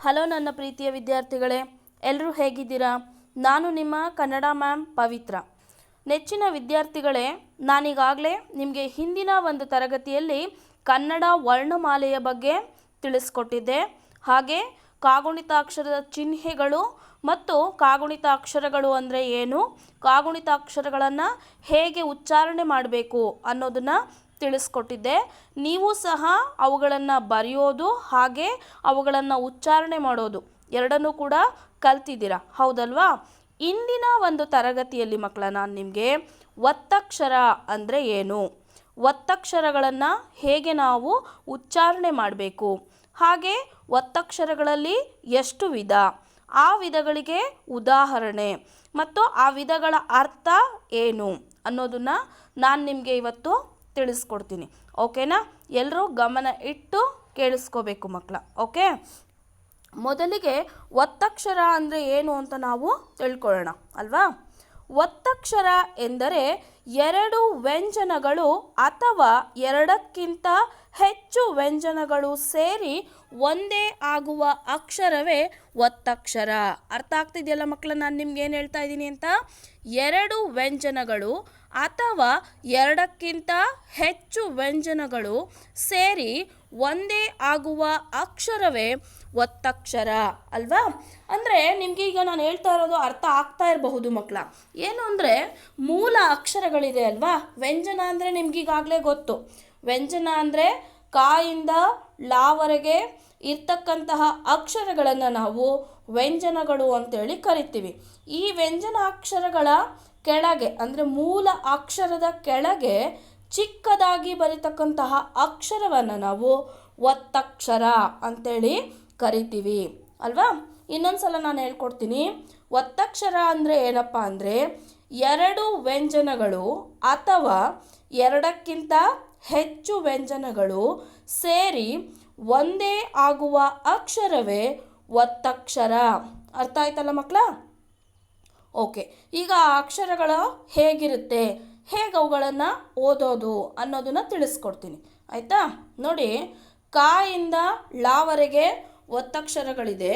Hello ನನ್ನ ಪ್ರೀತಿಯ ವಿದ್ಯಾರ್ಥಿಗಳೇ, ಎಲ್ಲರೂ ಹೇಗಿದ್ದೀರಾ? ನಾನು ನಿಮ್ಮ ಕನ್ನಡ ಮ್ಯಾಮ್ ಪವಿತ್ರ. ನೆಚ್ಚಿನ ವಿದ್ಯಾರ್ಥಿಗಳೇ, ನಾನೀಗಾಗಲೇ ನಿಮಗೆ ಹಿಂದಿನ ಒಂದು ತರಗತಿಯಲ್ಲಿ ಕನ್ನಡ ವರ್ಣಮಾಲೆಯ ಬಗ್ಗೆ ತಿಳಿಸ್ಕೊಟ್ಟಿದ್ದೆ. ಹಾಗೆ ಕಾಗುಣಿತಾಕ್ಷರದ ಚಿಹ್ನೆಗಳು ಮತ್ತು ಕಾಗುಣಿತಾಕ್ಷರಗಳು ಅಂದರೆ ಏನು, ಕಾಗುಣಿತಾಕ್ಷರಗಳನ್ನು ಹೇಗೆ ಉಚ್ಚಾರಣೆ ಮಾಡಬೇಕು ಅನ್ನೋದನ್ನು ತಿಳಿಸ್ಕೊಟ್ಟಿದ್ದೆ. ನೀವು ಸಹ ಅವುಗಳನ್ನು ಬರೆಯೋದು ಹಾಗೆ ಅವುಗಳನ್ನು ಉಚ್ಚಾರಣೆ ಮಾಡೋದು ಎರಡನ್ನೂ ಕೂಡ ಕಲ್ತಿದ್ದೀರಾ, ಹೌದಲ್ವಾ? ಇಂದಿನ ಒಂದು ತರಗತಿಯಲ್ಲಿ ಮಕ್ಕಳ ನಾನು ನಿಮಗೆ ಒತ್ತಕ್ಷರ ಅಂದರೆ ಏನು, ಒತ್ತಕ್ಷರಗಳನ್ನು ಹೇಗೆ ನಾವು ಉಚ್ಚಾರಣೆ ಮಾಡಬೇಕು, ಹಾಗೆ ಒತ್ತಕ್ಷರಗಳಲ್ಲಿ ಎಷ್ಟು ವಿಧ, ಆ ವಿಧಗಳಿಗೆ ಉದಾಹರಣೆ ಮತ್ತು ಆ ವಿಧಗಳ ಅರ್ಥ ಏನು ಅನ್ನೋದನ್ನು ನಾನು ನಿಮಗೆ ಇವತ್ತು ತಿಳಿಸ್ಕೊಡ್ತೀನಿ. ಓಕೆನಾ? ಎಲ್ಲರೂ ಗಮನ ಇಟ್ಟು ಕೇಳಿಸ್ಕೋಬೇಕು ಮಕ್ಕಳ. ಓಕೆ, ಮೊದಲಿಗೆ ಒತ್ತಕ್ಷರ ಅಂದರೆ ಏನು ಅಂತ ನಾವು ತಿಳ್ಕೊಳ್ಳೋಣ ಅಲ್ವಾ? ಒತ್ತಕ್ಷರ ಎಂದರೆ ಎರಡು ವ್ಯಂಜನಗಳು ಅಥವಾ ಎರಡಕ್ಕಿಂತ ಹೆಚ್ಚು ವ್ಯಂಜನಗಳು ಸೇರಿ ಒಂದೇ ಆಗುವ ಅಕ್ಷರವೇ ಒತ್ತಕ್ಷರ. ಅರ್ಥ ಆಗ್ತಿದೆಯಲ್ಲ ಮಕ್ಕಳ ನಾನು ನಿಮ್ಗೆ ಏನು ಹೇಳ್ತಾ ಇದ್ದೀನಿ ಅಂತ? ಎರಡು ವ್ಯಂಜನಗಳು ಅಥವಾ ಎರಡಕ್ಕಿಂತ ಹೆಚ್ಚು ವ್ಯಂಜನಗಳು ಸೇರಿ ಒಂದೇ ಆಗುವ ಅಕ್ಷರವೇ ಒತ್ತಕ್ಷರ ಅಲ್ವಾ? ಅಂದರೆ ನಿಮಗೆ ಈಗ ನಾನು ಹೇಳ್ತಾ ಇರೋದು ಅರ್ಥ ಆಗ್ತಾ ಇರಬಹುದು ಮಕ್ಕಳ. ಏನು ಅಂದರೆ ಮೂಲ ಅಕ್ಷರಗಳಿದೆ ಅಲ್ವಾ? ವ್ಯಂಜನ ಅಂದರೆ ನಿಮ್ಗೀಗಾಗಲೇ ಗೊತ್ತು. ವ್ಯಂಜನ ಅಂದರೆ ಕಾಯಿಂದ ಲಾವರೆಗೆ ಇರ್ತಕ್ಕಂತಹ ಅಕ್ಷರಗಳನ್ನು ನಾವು ವ್ಯಂಜನಗಳು ಅಂತೇಳಿ ಕರಿತೀವಿ. ಈ ವ್ಯಂಜನಾಕ್ಷರಗಳ ಕೆಳಗೆ ಅಂದರೆ ಮೂಲ ಅಕ್ಷರದ ಕೆಳಗೆ ಚಿಕ್ಕದಾಗಿ ಬರೀತಕ್ಕಂತಹ ಅಕ್ಷರವನ್ನು ನಾವು ಒತ್ತಕ್ಷರ ಅಂತೇಳಿ ಕರಿತೀವಿ ಅಲ್ವಾ? ಇನ್ನೊಂದು ಸಲ ನಾನು ಹೇಳ್ಕೊಡ್ತೀನಿ. ಒತ್ತಕ್ಷರ ಅಂದರೆ ಏನಪ್ಪ ಅಂದರೆ ಎರಡು ವ್ಯಂಜನಗಳು ಅಥವಾ ಎರಡಕ್ಕಿಂತ ಹೆಚ್ಚು ವ್ಯಂಜನಗಳು ಸೇರಿ ಒಂದೇ ಆಗುವ ಅಕ್ಷರವೇ ಒತ್ತಕ್ಷರ. ಅರ್ಥ ಆಯ್ತಲ್ಲ ಮಕ್ಕಳ? ಓಕೆ, ಈಗ ಆ ಅಕ್ಷರಗಳು ಹೇಗಿರುತ್ತೆ, ಹೇಗೆ ಅವುಗಳನ್ನು ಓದೋದು ಅನ್ನೋದನ್ನು ತಿಳಿಸ್ಕೊಡ್ತೀನಿ ಆಯಿತಾ? ನೋಡಿ, ಕ ಇಂದ ಲಾವರೆಗೆ ಒತ್ತಕ್ಷರಗಳಿದೆ.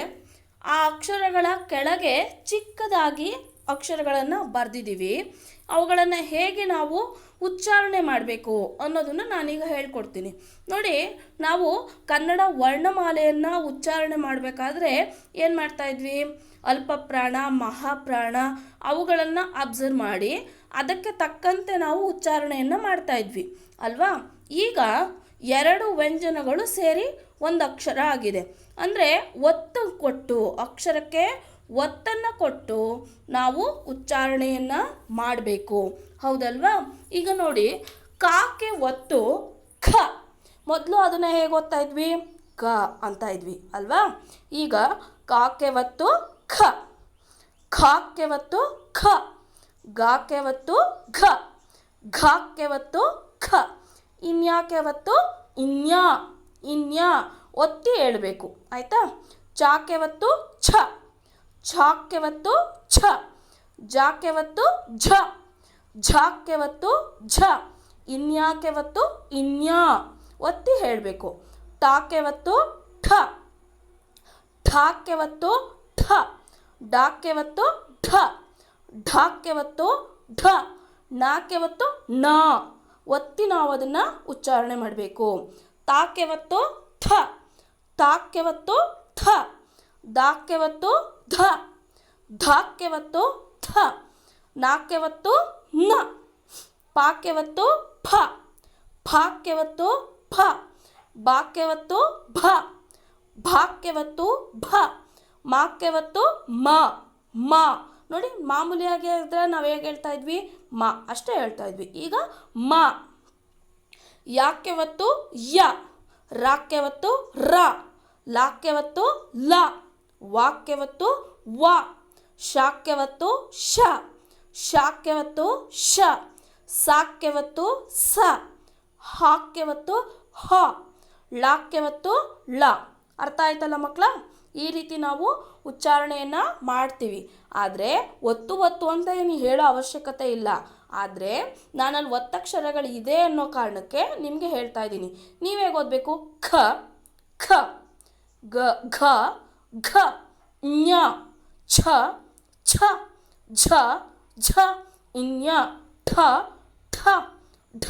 ಆ ಅಕ್ಷರಗಳ ಕೆಳಗೆ ಚಿಕ್ಕದಾಗಿ ಅಕ್ಷರಗಳನ್ನು ಬರೆದಿದ್ದೀವಿ. ಅವುಗಳನ್ನು ಹೇಗೆ ನಾವು ಉಚ್ಚಾರಣೆ ಮಾಡಬೇಕು ಅನ್ನೋದನ್ನು ನಾನೀಗ ಹೇಳ್ಕೊಡ್ತೀನಿ. ನೋಡಿ, ನಾವು ಕನ್ನಡ ವರ್ಣಮಾಲೆಯನ್ನು ಉಚ್ಚಾರಣೆ ಮಾಡಬೇಕಾದ್ರೆ ಏನು ಮಾಡ್ತಾಯಿದ್ವಿ? ಅಲ್ಪಪ್ರಾಣ, ಮಹಾಪ್ರಾಣ ಅವುಗಳನ್ನು ಅಬ್ಸರ್ವ್ ಮಾಡಿ ಅದಕ್ಕೆ ತಕ್ಕಂತೆ ನಾವು ಉಚ್ಚಾರಣೆಯನ್ನು ಮಾಡ್ತಾಯಿದ್ವಿ ಅಲ್ವಾ? ಈಗ ಎರಡು ವ್ಯಂಜನಗಳು ಸೇರಿ ಒಂದು ಅಕ್ಷರ ಆಗಿದೆ. ಅಂದರೆ ಒತ್ತು ಕೊಟ್ಟು, ಅಕ್ಷರಕ್ಕೆ ಒತ್ತನ್ನು ಕೊಟ್ಟು ನಾವು ಉಚ್ಚಾರಣೆಯನ್ನು ಮಾಡಬೇಕು, ಹೌದಲ್ವಾ? ಈಗ ನೋಡಿ, ಕಾಕ್ಕೆ ಒತ್ತು ಖ. ಮೊದಲು ಅದನ್ನು ಹೇಗೆ ಓದ್ತಾ ಇದ್ವಿ? ಕ ಅಂತ ಇದ್ವಿ ಅಲ್ವಾ? ಈಗ ಕಾಕ್ಕೆ ಒತ್ತು ಖ, ಖಾಕ್ಕೆ ಒತ್ತು ಖ, ಗಾಕ್ಕೆ ಒತ್ತು ಘ, ಘಾಕ್ಕೆ ಒತ್ತು ಖ, ಇನ್ಯಾಕ್ಕೆ ಒತ್ತು ಇನ್ಯಾ, ಇನ್ಯಾ ಒತ್ತಿ ಹೇಳಬೇಕು ಆಯಿತಾ? ಚಾಕ್ಕೆ ಒತ್ತು ಛ, ಛಾಕ್ಕೆ ಒತ್ತು ಛ, ಜಾಕ್ಕೆ ಒತ್ತು ಝ, ಝಾಕ್ಕೆ ಒತ್ತು ಝ, ಇನ್ಯಾಕ್ಕೆ ಒತ್ತು ಇನ್ಯಾ ಒತ್ತಿ ಹೇಳಬೇಕು. ಟಾಕ್ಕೆ ಒತ್ತು ಠ, ಠಾಕ್ಕೆ ಒತ್ತು ಠ, ಡಾಕ್ಕೆ ಒತ್ತು ಢ, ಢಾಕ್ಕೆ ಒತ್ತು ಢ, ನಾಕ್ಕೆ ಒತ್ತು ನ ಒತ್ತಿ ನಾವು ಅದನ್ನು ಉಚ್ಚಾರಣೆ ಮಾಡಬೇಕು. ತಾಕ್ಕೆ ಒತ್ತು ಥ, ತಾಕ್ಕೆ ಒತ್ತು ಥ, ದಾಕ್ಕೆ ಒತ್ತು ಧ, ಧಾಕ್ಕೆ ಒತ್ತು ಥ, ನಾಕ್ಕೆ ಒತ್ತು ನ, ಪಾಕ್ಕೆ ಒತ್ತು ಫ, ಫಾಕ್ಕೆ ಒತ್ತು ಫ, ಬಾಕ್ಕೆ ಒತ್ತು ಭ, ಭಾಕ್ಕೆ ಒತ್ತು ಭ, ಮಾಕ್ಕೆ ಒತ್ತು ಮ, ಮ. ನೋಡಿ, ಮಾಮೂಲಿಯಾಗಿ ಆದರೆ ನಾವು ಹೇಗೆ ಹೇಳ್ತಾ ಇದ್ವಿ? ಮ ಅಷ್ಟೇ ಹೇಳ್ತಾ ಇದ್ವಿ. ಈಗ ಮ. ಯಾಕ್ಕೆ ಒತ್ತು ಯ, ರಾಕ್ಕೆ ಒತ್ತು ರ, ಲಾಕ್ಕೆ ಒತ್ತು ಲ, ವಾಕ್ಕೆ ಒತ್ತು ವ, ಶಾಕ್ಕೆ ಒತ್ತು ಶ, ಶಾಕ್ಕೆ ಒತ್ತು ಶ, ಸಾಕ್ಕೆ ಒತ್ತು ಸ, ಹಾಕ್ಕೆ ಒತ್ತು ಹ, ಲಾಕ್ಕೆ ಒತ್ತು ಲ. ಅರ್ಥ ಆಯ್ತಲ್ಲ ಮಕ್ಕಳ? ಈ ರೀತಿ ನಾವು ಉಚ್ಚಾರಣೆಯನ್ನು ಮಾಡ್ತೀವಿ. ಆದರೆ ಒತ್ತು ಒತ್ತು ಅಂತ ಏನು ಹೇಳೋ ಅವಶ್ಯಕತೆ ಇಲ್ಲ. ಆದರೆ ನಾನಲ್ಲಿ ಒತ್ತಕ್ಷರಗಳು ಇದೆ ಅನ್ನೋ ಕಾರಣಕ್ಕೆ ನಿಮಗೆ ಹೇಳ್ತಾ ಇದ್ದೀನಿ. ನೀವೇಗೆ ಓದಬೇಕು? ಖ, ಖ, ಗ, ಘ, ಘ ಞ ಛ ಛ ಝ ಝ ಞ ಠ ಠ ಢ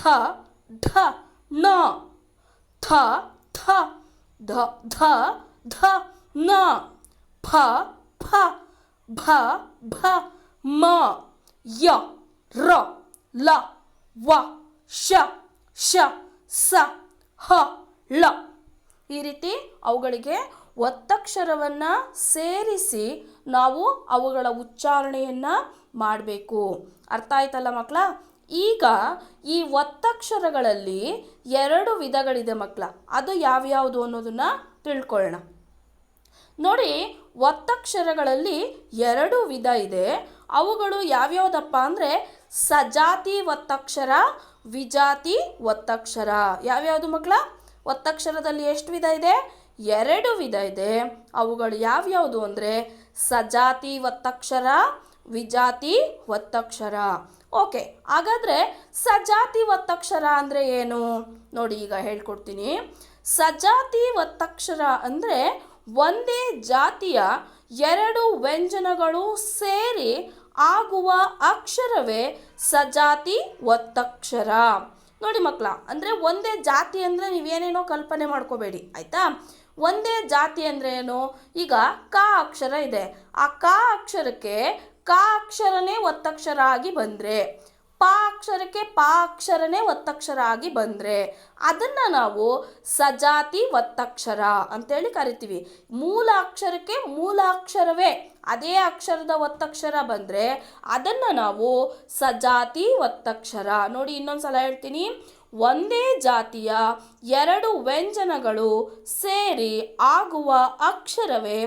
ಢ ಣ ಥ ಥ ಧ ಧ ಧ ನ ಫ ಫ ಭ ಭ ಮ ಯ ರ ಲ ವ ಶ ಶ ಸ ಹ ಳ. ಈ ರೀತಿ ಅವುಗಳಿಗೆ ಒತ್ತಕ್ಷರವನ್ನು ಸೇರಿಸಿ ನಾವು ಅವುಗಳ ಉಚ್ಚಾರಣೆಯನ್ನು ಮಾಡಬೇಕು. ಅರ್ಥ ಆಯ್ತಲ್ಲ ಮಕ್ಕಳ? ಈಗ ಈ ಒತ್ತಕ್ಷರಗಳಲ್ಲಿ 2 ವಿಧಗಳಿದೆ ಮಕ್ಕಳ. ಅದು ಯಾವ್ಯಾವುದು ಅನ್ನೋದನ್ನು ತಿಳ್ಕೊಳ್ಳೋಣ. ನೋಡಿ, ಒತ್ತಕ್ಷರಗಳಲ್ಲಿ 2 ವಿಧ ಇದೆ. ಅವುಗಳು ಯಾವ್ಯಾವುದಪ್ಪ ಅಂದರೆ ಸಜಾತಿ ಒತ್ತಕ್ಷರ, ವಿಜಾತಿ ಒತ್ತಕ್ಷರ. ಯಾವ್ಯಾವುದು ಮಕ್ಕಳ? ಒತ್ತಕ್ಷರದಲ್ಲಿ ಎಷ್ಟು ವಿಧ ಇದೆ? 2 ವಿಧ ಇದೆ. ಅವುಗಳು ಯಾವ್ಯಾವುದು ಅಂದರೆ ಸಜಾತಿ ಒತ್ತಕ್ಷರ, ವಿಜಾತಿ ಒತ್ತಕ್ಷರ. ಓಕೆ, ಹಾಗಾದರೆ ಸಜಾತಿ ಒತ್ತಕ್ಷರ ಅಂದರೆ ಏನು ನೋಡಿ, ಈಗ ಹೇಳ್ಕೊಡ್ತೀನಿ. ಸಜಾತಿ ಒತ್ತಕ್ಷರ ಅಂದರೆ ಒಂದೇ ಜಾತಿಯ 2 ವ್ಯಂಜನಗಳು ಸೇರಿ ಆಗುವ ಅಕ್ಷರವೇ ಸಜಾತಿ ಒತ್ತಕ್ಷರ. ನೋಡಿ ಮಕ್ಕಳ, ಅಂದರೆ ಒಂದೇ ಜಾತಿ ಅಂದರೆ ನೀವೇನೇನೋ ಕಲ್ಪನೆ ಮಾಡ್ಕೋಬೇಡಿ, ಆಯಿತಾ? ಒಂದೇ ಜಾತಿ ಅಂದರೆ ಏನು? ಈಗ ಕ ಅಕ್ಷರ ಇದೆ, ಆ ಕ ಅಕ್ಷರಕ್ಕೆ ಕ ಅಕ್ಷರನೇ ಒತ್ತಕ್ಷರ ಆಗಿ ಬಂದರೆ, ಪ ಅಕ್ಷರಕ್ಕೆ ಪ ಅಕ್ಷರನೇ ಒತ್ತಕ್ಷರ ಆಗಿ ಬಂದರೆ ಅದನ್ನು ನಾವು ಸಜಾತಿ ಒತ್ತಕ್ಷರ ಅಂತೇಳಿ ಕರಿತೀವಿ. ಮೂಲ ಅಕ್ಷರಕ್ಕೆ ಮೂಲ ಅಕ್ಷರವೇ ಅದೇ ಅಕ್ಷರದ ಒತ್ತಕ್ಷರ ಬಂದರೆ ಅದನ್ನು ನಾವು ಸಜಾತಿ ಒತ್ತಕ್ಷರ. ನೋಡಿ, ಇನ್ನೊಂದು ಸಲ ಹೇಳ್ತೀನಿ. ಒಂದೇ ಜಾತಿಯ 2 ವ್ಯಂಜನಗಳು ಸೇರಿ ಆಗುವ ಅಕ್ಷರವೇ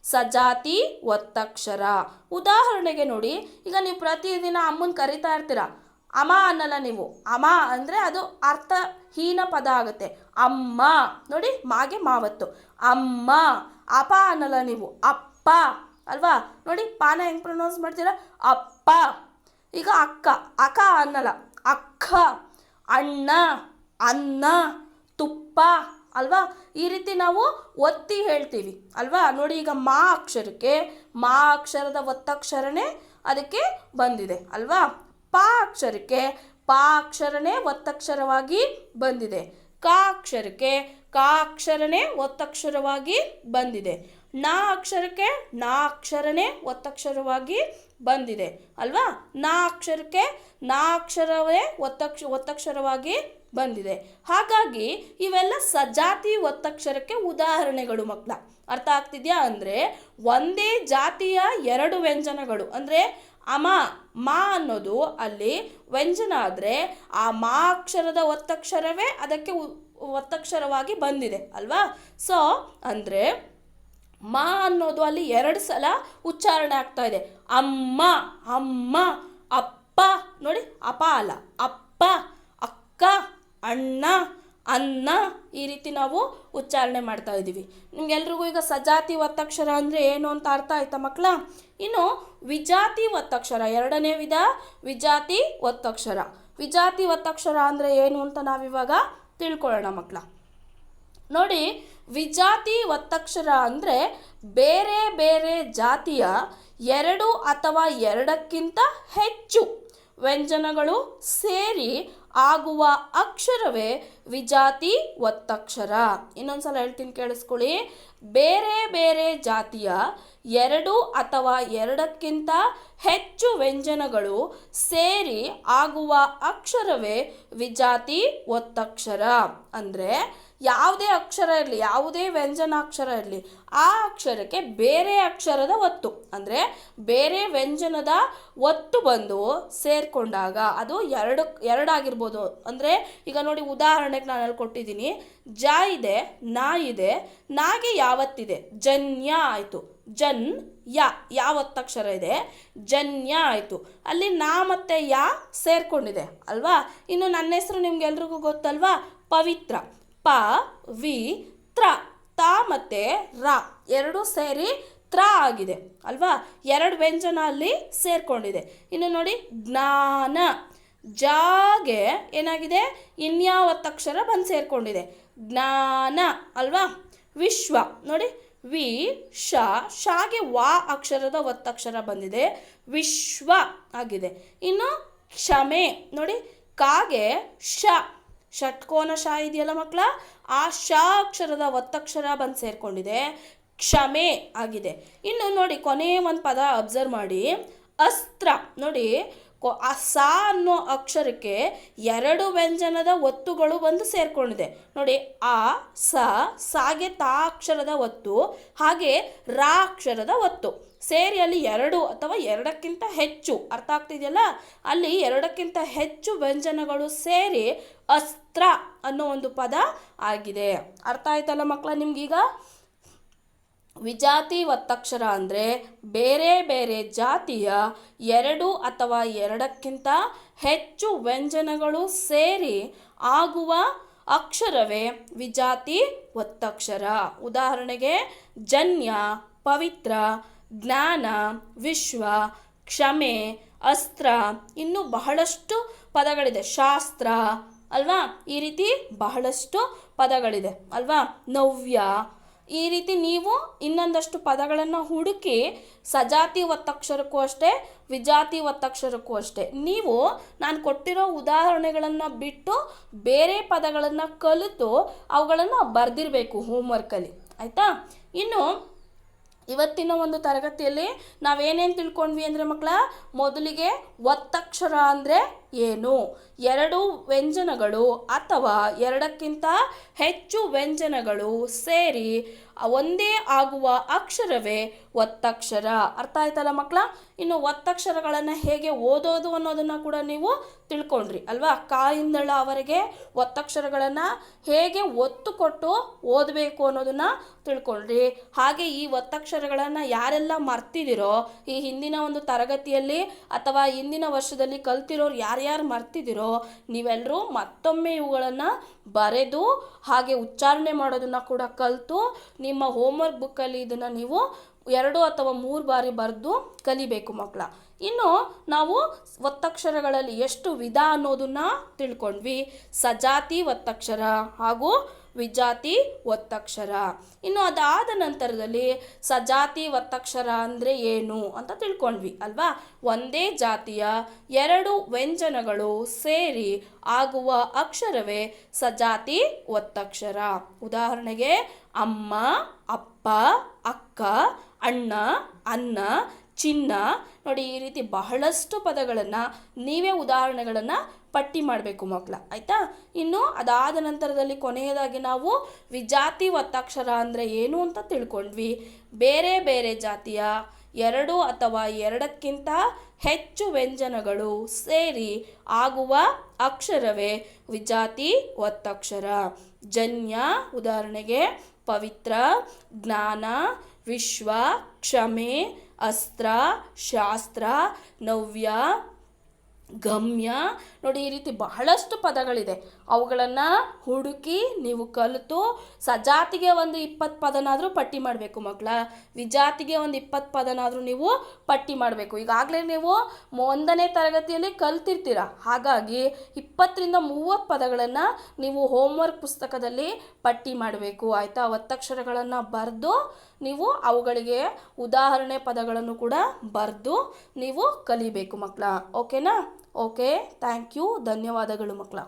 ಸಜಾತಿ ಒತ್ತಕ್ಷರ. ಉದಾಹರಣೆಗೆ ನೋಡಿ, ಈಗ ನೀವು ಪ್ರತಿದಿನ ಅಮ್ಮನ ಕರಿತಾ ಇರ್ತೀರ, ಅಮ್ಮ ಅನ್ನಲ್ಲ ನೀವು. ಅಮ್ಮ ಅಂದರೆ ಅದು ಅರ್ಥಹೀನ ಪದ ಆಗುತ್ತೆ. ಅಮ್ಮ ನೋಡಿ, ಮಾಗೆ ಮಾವತ್ತು. ಅಮ್ಮ. ಅಪ ಅನ್ನಲ್ಲ ನೀವು, ಅಪ್ಪ ಅಲ್ವಾ? ನೋಡಿ, ಪಾನ ಹೆಂಗೆ ಪ್ರೊನೌನ್ಸ್ ಮಾಡ್ತೀರಾ? ಅಪ್ಪ. ಈಗ ಅಕ್ಕ, ಅಕ್ಕ ಅನ್ನಲ್ಲ, ಅಕ್ಕ. ಅಣ್ಣ, ಅನ್ನ, ತುಪ್ಪ ಅಲ್ವಾ? ಈ ರೀತಿ ನಾವು ಒತ್ತಿ ಹೇಳ್ತೀವಿ ಅಲ್ವಾ? ನೋಡಿ, ಈಗ ಮಾ ಅಕ್ಷರಕ್ಕೆ ಮಾ ಅಕ್ಷರದ ಒತ್ತಕ್ಷರನೇ ಅದಕ್ಕೆ ಬಂದಿದೆ ಅಲ್ವಾ? ಪ ಅಕ್ಷರಕ್ಕೆ ಪ ಅಕ್ಷರನೇ ಒತ್ತಕ್ಷರವಾಗಿ ಬಂದಿದೆ. ಕ ಅಕ್ಷರಕ್ಕೆ ಕ ಅಕ್ಷರನೇ ಒತ್ತಕ್ಷರವಾಗಿ ಬಂದಿದೆ. ನ ಅಕ್ಷರಕ್ಕೆ ನ ಅಕ್ಷರನೇ ಒತ್ತಕ್ಷರವಾಗಿ ಬಂದಿದೆ ಅಲ್ವಾ? ನ ಅಕ್ಷರಕ್ಕೆ ನ ಅಕ್ಷರವೇ ಒತ್ತಕ್ಷರವಾಗಿ ಬಂದಿದೆ. ಹಾಗಾಗಿ ಇವೆಲ್ಲ ಸಜಾತಿ ಒತ್ತಕ್ಷರಕ್ಕೆ ಉದಾಹರಣೆಗಳು ಮಕ್ಕಳ. ಅರ್ಥ ಆಗ್ತಿದೆಯಾ? ಅಂದರೆ ಒಂದೇ ಜಾತಿಯ 2 ವ್ಯಂಜನಗಳು ಅಂದರೆ ಅಮ, ಮಾ ಅನ್ನೋದು ಅಲ್ಲಿ ವ್ಯಂಜನ ಆದರೆ ಆ ಮಾ ಅಕ್ಷರದ ಒತ್ತಕ್ಷರವೇ ಅದಕ್ಕೆ ಒತ್ತಕ್ಷರವಾಗಿ ಬಂದಿದೆ ಅಲ್ವಾ? ಸೊ ಅಂದರೆ ಮಾ ಅನ್ನೋದು ಅಲ್ಲಿ 2 ಸಲ ಉಚ್ಚಾರಣೆ ಆಗ್ತಾ ಇದೆ. ಅಮ್ಮ, ಅಮ್ಮ, ಅಪ್ಪ. ನೋಡಿ, ಅಪ ಅಲ್ಲ, ಅಪ್ಪ, ಅಕ್ಕ, ಅಣ್ಣ, ಅನ್ನ. ಈ ರೀತಿ ನಾವು ಉಚ್ಚಾರಣೆ ಮಾಡ್ತಾ ಇದ್ದೀವಿ. ನಿಮ್ಗೆಲ್ರಿಗೂ ಈಗ ಸಜಾತಿ ಒತ್ತಕ್ಷರ ಅಂದರೆ ಏನು ಅಂತ ಅರ್ಥ ಆಯ್ತಾ ಮಕ್ಕಳ? ಇನ್ನು ವಿಜಾತಿ ಒತ್ತಕ್ಷರ 2ನೇ ವಿಧ ವಿಜಾತಿ ಒತ್ತಕ್ಷರ. ವಿಜಾತಿ ಒತ್ತಕ್ಷರ ಅಂದರೆ ಏನು ಅಂತ ನಾವಿವಾಗ ತಿಳ್ಕೊಳ್ಳೋಣ ಮಕ್ಕಳ. ನೋಡಿ, ವಿಜಾತಿ ಒತ್ತಕ್ಷರ ಅಂದರೆ ಬೇರೆ ಬೇರೆ ಜಾತಿಯ 2 ಅಥವಾ 2ಕ್ಕಿಂತ ಹೆಚ್ಚು ವ್ಯಂಜನಗಳು ಸೇರಿ ಆಗುವ ಅಕ್ಷರವೇ ವಿಜಾತಿ ಒತ್ತಕ್ಷರ. ಇನ್ನೊಂದ್ಸಲ ಹೇಳ್ತೀನಿ, ಕೇಳಿಸ್ಕೊಳ್ಳಿ. ಬೇರೆ ಬೇರೆ ಜಾತಿಯ 2 ಅಥವಾ 2ಕ್ಕಿಂತ ಹೆಚ್ಚು ವ್ಯಂಜನಗಳು ಸೇರಿ ಆಗುವ ಅಕ್ಷರವೇ ವಿಜಾತಿ ಒತ್ತಕ್ಷರ. ಅಂದರೆ ಯಾವುದೇ ಅಕ್ಷರ ಇರಲಿ, ಯಾವುದೇ ವ್ಯಂಜನಾಕ್ಷರ ಇರಲಿ, ಆ ಅಕ್ಷರಕ್ಕೆ ಬೇರೆ ಅಕ್ಷರದ ಒತ್ತು ಅಂದರೆ ಬೇರೆ ವ್ಯಂಜನದ ಒತ್ತು ಬಂದು ಸೇರಿಕೊಂಡಾಗ ಅದು 2 ಆಗಿರ್ಬೋದು. ಅಂದರೆ ಈಗ ನೋಡಿ, ಉದಾಹರಣೆಗೆ ನಾನು ಅಲ್ಲಿ ಕೊಟ್ಟಿದ್ದೀನಿ. ಜ ಇದೆ, ನಾ ಇದೆ, ನಾಗೆ ಯಾವತ್ತಿದೆ? ಜನ್ಯ ಆಯಿತು. ಜನ್ ಯ ಯಾವ ಒತ್ತಕ್ಷರ ಇದೆ? ಜನ್ಯ ಆಯಿತು. ಅಲ್ಲಿ ನಾ ಮತ್ತು ಯಾ ಸೇರಿಕೊಂಡಿದೆ ಅಲ್ವಾ? ಇನ್ನು ನನ್ನ ಹೆಸರು ನಿಮ್ಗೆಲ್ರಿಗೂ ಗೊತ್ತಲ್ವಾ? ಪವಿತ್ರ. ಪ ವಿ ತ್ರ, ತ ಮತ್ತು ರ 2 ಸೇರಿ ತ್ರ ಆಗಿದೆ ಅಲ್ವಾ? 2 ವ್ಯಂಜನ ಅಲ್ಲಿ ಸೇರಿಕೊಂಡಿದೆ. ಇನ್ನು ನೋಡಿ, ಜ್ಞಾನ. ಜಾಗೆ ಏನಾಗಿದೆ? ಇನ್ಯಾವ ಒತ್ತಕ್ಷರ ಬಂದು ಸೇರಿಕೊಂಡಿದೆ? ಜ್ಞಾನ ಅಲ್ವಾ? ವಿಶ್ವ. ನೋಡಿ, ವಿ ಶಾಗೆ ವಾ ಅಕ್ಷರದ ಒತ್ತಕ್ಷರ ಬಂದಿದೆ, ವಿಶ್ವ ಆಗಿದೆ. ಇನ್ನು ಕ್ಷಮೆ ನೋಡಿ, ಕಾಗೆ ಷಟ್ಕೋನ ಶ ಇದೆಯಲ್ಲ ಮಕ್ಕಳ, ಆ ಶ ಅಕ್ಷರದ ಒತ್ತಕ್ಷರ ಬಂದು ಸೇರ್ಕೊಂಡಿದೆ, ಕ್ಷಮೆ ಆಗಿದೆ. ಇನ್ನು ನೋಡಿ ಕೊನೆಯ ಒಂದು ಪದ ಅಬ್ಸರ್ವ್ ಮಾಡಿ, ಅಸ್ತ್ರ ನೋಡಿ, ಆ ಸ ಅನ್ನೋ ಅಕ್ಷರಕ್ಕೆ 2 ವ್ಯಂಜನದ ಒತ್ತುಗಳು ಬಂದು ಸೇರ್ಕೊಂಡಿದೆ ನೋಡಿ. ಆ ಸಾಗೆ ತಾ ಅಕ್ಷರದ ಒತ್ತು, ಹಾಗೆ ರಾ ಅಕ್ಷರದ ಒತ್ತು ಸೇರಿ ಅಲ್ಲಿ 2 ಅಥವಾ 2ಕ್ಕಿಂತ ಹೆಚ್ಚು, ಅರ್ಥ ಆಗ್ತಿದೆಯಲ್ಲ, ಅಲ್ಲಿ 2ಕ್ಕಿಂತ ಹೆಚ್ಚು ವ್ಯಂಜನಗಳು ಸೇರಿ ಅಸ್ತ್ರ ಅನ್ನೋ ಒಂದು ಪದ ಆಗಿದೆ. ಅರ್ಥ ಆಯ್ತಲ್ಲ ಮಕ್ಕಳ ನಿಮ್ಗೀಗ? ವಿಜಾತಿ ಒತ್ತಕ್ಷರ ಅಂದರೆ ಬೇರೆ ಬೇರೆ ಜಾತಿಯ 2 ಅಥವಾ 2ಕ್ಕಿಂತ ಹೆಚ್ಚು ವ್ಯಂಜನಗಳು ಸೇರಿ ಆಗುವ ಅಕ್ಷರವೇ ವಿಜಾತಿ ಒತ್ತಕ್ಷರ. ಉದಾಹರಣೆಗೆ ಜನ್ಯ, ಪವಿತ್ರ, ಜ್ಞಾನ, ವಿಶ್ವ, ಕ್ಷಮೆ, ಅಸ್ತ್ರ, ಇನ್ನು ಬಹಳಷ್ಟು ಪದಗಳಿದೆ, ಶಾಸ್ತ್ರ ಅಲ್ವಾ, ಈ ರೀತಿ ಬಹಳಷ್ಟು ಪದಗಳಿದೆ ಅಲ್ವಾ, ನವ್ಯ, ಈ ರೀತಿ ನೀವು ಇನ್ನೊಂದಷ್ಟು ಪದಗಳನ್ನು ಹುಡುಕಿ ಸಜಾತಿ ಒತ್ತಕ್ಷರಕ್ಕೂ ಅಷ್ಟೇ, ವಿಜಾತಿ ಒತ್ತಕ್ಷರಕ್ಕೂ ಅಷ್ಟೇ ನೀವು ನಾನು ಕೊಟ್ಟಿರೋ ಉದಾಹರಣೆಗಳನ್ನು ಬಿಟ್ಟು ಬೇರೆ ಪದಗಳನ್ನು ಕಲಿತು ಅವುಗಳನ್ನು ಬರೆದಿರಬೇಕು ಹೋಮ್ವರ್ಕಲ್ಲಿ, ಆಯಿತಾ? ಇನ್ನು ಇವತ್ತಿನ ಒಂದು ತರಗತಿಯಲ್ಲಿ ನಾವೇನೇನು ತಿಳ್ಕೊಂಡ್ವಿ ಅಂದರೆ ಮಕ್ಕಳ, ಮೊದಲಿಗೆ ಒತ್ತಕ್ಷರ ಅಂದರೆ ಏನು, 2 ವ್ಯಂಜನಗಳು ಅಥವಾ 2ಕ್ಕಿಂತ ಹೆಚ್ಚು ವ್ಯಂಜನಗಳು ಸೇರಿ ಒಂದೇ ಆಗುವ ಅಕ್ಷರವೇ ಒತ್ತಕ್ಷರ. ಅರ್ಥ ಆಯ್ತಲ್ಲ ಮಕ್ಕಳ? ಇನ್ನು ಒತ್ತಕ್ಷರಗಳನ್ನು ಹೇಗೆ ಓದೋದು ಅನ್ನೋದನ್ನು ಕೂಡ ನೀವು ತಿಳ್ಕೊಂಡ್ರಿ ಅಲ್ವಾ? ಕಾಯಿಂದಳ ಅವರೆಗೆ ಒತ್ತಕ್ಷರಗಳನ್ನು ಹೇಗೆ ಒತ್ತು ಕೊಟ್ಟು ಓದಬೇಕು ಅನ್ನೋದನ್ನು ತಿಳ್ಕೊಂಡ್ರಿ. ಹಾಗೆ ಈ ಒತ್ತಕ್ಷರಗಳನ್ನು ಯಾರೆಲ್ಲ ಮರ್ತಿದ್ದೀರೋ, ಈ ಹಿಂದಿನ ಒಂದು ತರಗತಿಯಲ್ಲಿ ಅಥವಾ ಹಿಂದಿನ ವರ್ಷದಲ್ಲಿ ಕಲ್ತಿರೋರು ಯಾರ್ಯಾರು ಮರ್ತಿದ್ದೀರೋ, ನೀವೆಲ್ಲರೂ ಮತ್ತೊಮ್ಮೆ ಇವುಗಳನ್ನು ಬರೆದು ಹಾಗೆ ಉಚ್ಚಾರಣೆ ಮಾಡೋದನ್ನು ಕೂಡ ಕಲಿತು ನಿಮ್ಮ ಹೋಮ್ವರ್ಕ್ ಬುಕ್ಕಲ್ಲಿ ಇದನ್ನು ನೀವು 2 ಅಥವಾ 3 ಬಾರಿ ಬರೆದು ಕಲಿಬೇಕು ಮಕ್ಕಳ. ಇನ್ನು ನಾವು ಒತ್ತಕ್ಷರಗಳಲ್ಲಿ ಎಷ್ಟು ವಿಧ ಅನ್ನೋದನ್ನು ತಿಳ್ಕೊಂಡ್ವಿ, ಸಜಾತಿ ಒತ್ತಕ್ಷರ ಹಾಗೂ ವಿಜಾತಿ ಒತ್ತಕ್ಷರ. ಇನ್ನು ಅದಾದ ನಂತರದಲ್ಲಿ ಸಜಾತಿ ಒತ್ತಕ್ಷರ ಅಂದರೆ ಏನು ಅಂತ ತಿಳ್ಕೊಂಡ್ವಿ ಅಲ್ವಾ? ಒಂದೇ ಜಾತಿಯ 2 ವ್ಯಂಜನಗಳು ಸೇರಿ ಆಗುವ ಅಕ್ಷರವೇ ಸಜಾತಿ ಒತ್ತಕ್ಷರ. ಉದಾಹರಣೆಗೆ ಅಮ್ಮ, ಅಪ್ಪ, ಅಕ್ಕ, ಅಣ್ಣ, ಅನ್ನ, ಚಿನ್ನ ನೋಡಿ, ಈ ರೀತಿ ಬಹಳಷ್ಟು ಪದಗಳನ್ನು ನೀವೇ ಉದಾಹರಣೆಗಳನ್ನು ಪಟ್ಟಿ ಮಾಡಬೇಕು ಮಕ್ಕಳ, ಆಯಿತಾ? ಇನ್ನು ಅದಾದ ನಂತರದಲ್ಲಿ ಕೊನೆಯದಾಗಿ ನಾವು ವಿಜಾತಿ ಒತ್ತಕ್ಷರ ಅಂದರೆ ಏನು ಅಂತ ತಿಳ್ಕೊಂಡ್ವಿ. ಬೇರೆ ಬೇರೆ ಜಾತಿಯ 2 ಅಥವಾ 2ಕ್ಕಿಂತ ಹೆಚ್ಚು ವ್ಯಂಜನಗಳು ಸೇರಿ ಆಗುವ ಅಕ್ಷರವೇ ವಿಜಾತಿ ಒತ್ತಕ್ಷರ. ಜನ್ಯ ಉದಾಹರಣೆಗೆ ಪವಿತ್ರ, ಜ್ಞಾನ, ವಿಶ್ವ, ಕ್ಷಮೆ, ಅಸ್ತ್ರ, ಶಾಸ್ತ್ರ, ನವ್ಯ, ಗಮ್ಯ ನೋಡಿ, ಈ ರೀತಿ ಬಹಳಷ್ಟು ಪದಗಳಿದೆ. ಅವುಗಳನ್ನು ಹುಡುಕಿ ನೀವು ಕಲಿತು ಸಜಾತಿಗೆ ಒಂದು 20 ಪದನಾದರೂ ಪಟ್ಟಿ ಮಾಡಬೇಕು ಮಕ್ಕಳ, ವಿಜಾತಿಗೆ ಒಂದು 20 ಪದನಾದರೂ ನೀವು ಪಟ್ಟಿ ಮಾಡಬೇಕು. ಈಗಾಗಲೇ ನೀವು 1ನೇ ತರಗತಿಯಲ್ಲಿ ಕಲ್ತಿರ್ತೀರ, ಹಾಗಾಗಿ 20ರಿಂದ 30 ಪದಗಳನ್ನು ನೀವು ಹೋಮ್ವರ್ಕ್ ಪುಸ್ತಕದಲ್ಲಿ ಪಟ್ಟಿ ಮಾಡಬೇಕು, ಆಯಿತಾ? ಒತ್ತಕ್ಷರಗಳನ್ನು ಬರೆದು ನೀವು ಅವುಗಳಿಗೆ ಉದಾಹರಣೆ ಪದಗಳನ್ನು ಕೂಡ ಬರೆದು ನೀವು ಕಲಿಬೇಕು ಮಕ್ಕಳ, ಓಕೆನಾ? ಓಕೆ, ಥ್ಯಾಂಕ್ ಯು, ಧನ್ಯವಾದಗಳು ಮಕ್ಕಳ.